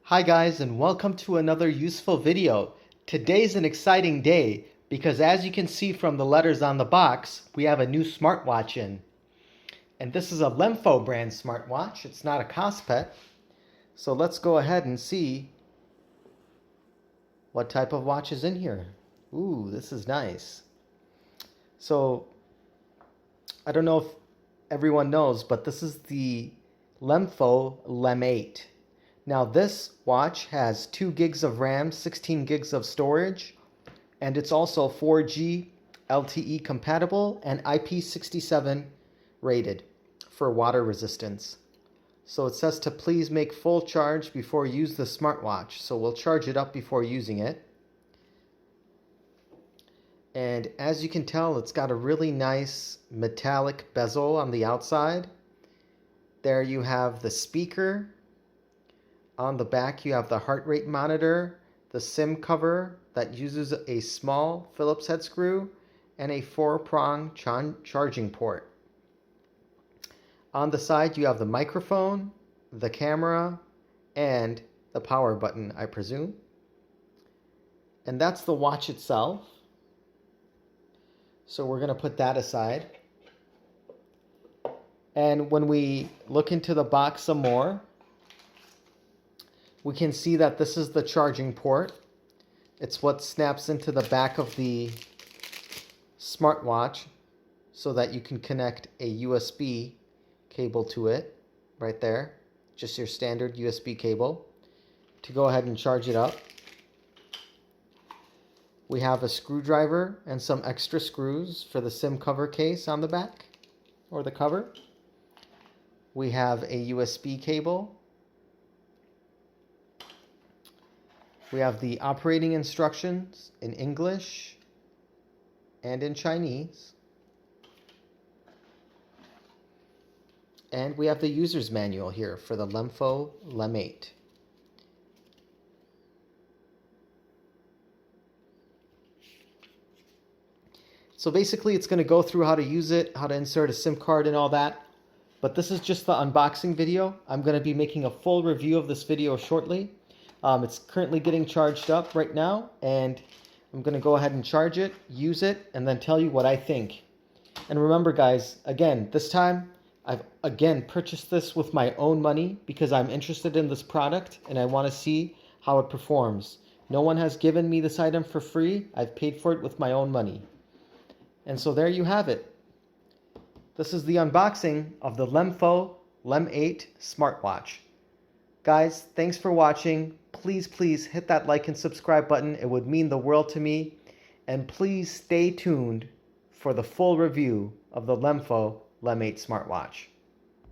Hi guys, and welcome to another useful video. Today's an exciting day because as you can see from the letters on the box, we have a new smartwatch in. And this is a LEMFO brand smartwatch. It's not a Kospet. So let's go ahead and see what type of watch is in here. Ooh, this is nice. So I don't know if everyone knows, but this is the LEMFO LEM8. Now this watch has 2 gigs of RAM, 16 gigs of storage, and it's also 4G LTE compatible and IP67 rated for water resistance. So it says to please make full charge before you use the smartwatch. So we'll charge it up before using it. And as you can tell, it's got a really nice metallic bezel on the outside. There you have the speaker. On the back, you have the heart rate monitor, the SIM cover that uses a small Phillips head screw, and a 4-prong charging port. On the side, you have the microphone, the camera, and the power button, I presume. And that's the watch itself. So we're going to put that aside. And when we look into the box some more, we can see that this is the charging port. It's what snaps into the back of the smartwatch so that you can connect a USB cable to it right there. Just your standard USB cable to go ahead and charge it up. We have a screwdriver and some extra screws for the SIM cover case on the back, or the cover. We have a USB cable. We have the operating instructions in English and in Chinese. And we have the user's manual here for the LEMFO LEM8. So basically it's going to go through how to use it, how to insert a SIM card and all that. But this is just the unboxing video. I'm going to be making a full review of this video shortly. It's currently getting charged up right now, and I'm going to go ahead and charge it, use it, and then tell you what I think. And remember guys, again, this time I've again purchased this with my own money because I'm interested in this product and I want to see how it performs. No one has given me this item for free. I've paid for it with my own money. And so there you have it. This is the unboxing of the LEMFO LEM8 smartwatch. Guys, thanks for watching. Please hit that like and subscribe button. It would mean the world to me. And please stay tuned for the full review of the LEMFO LEM8 smartwatch.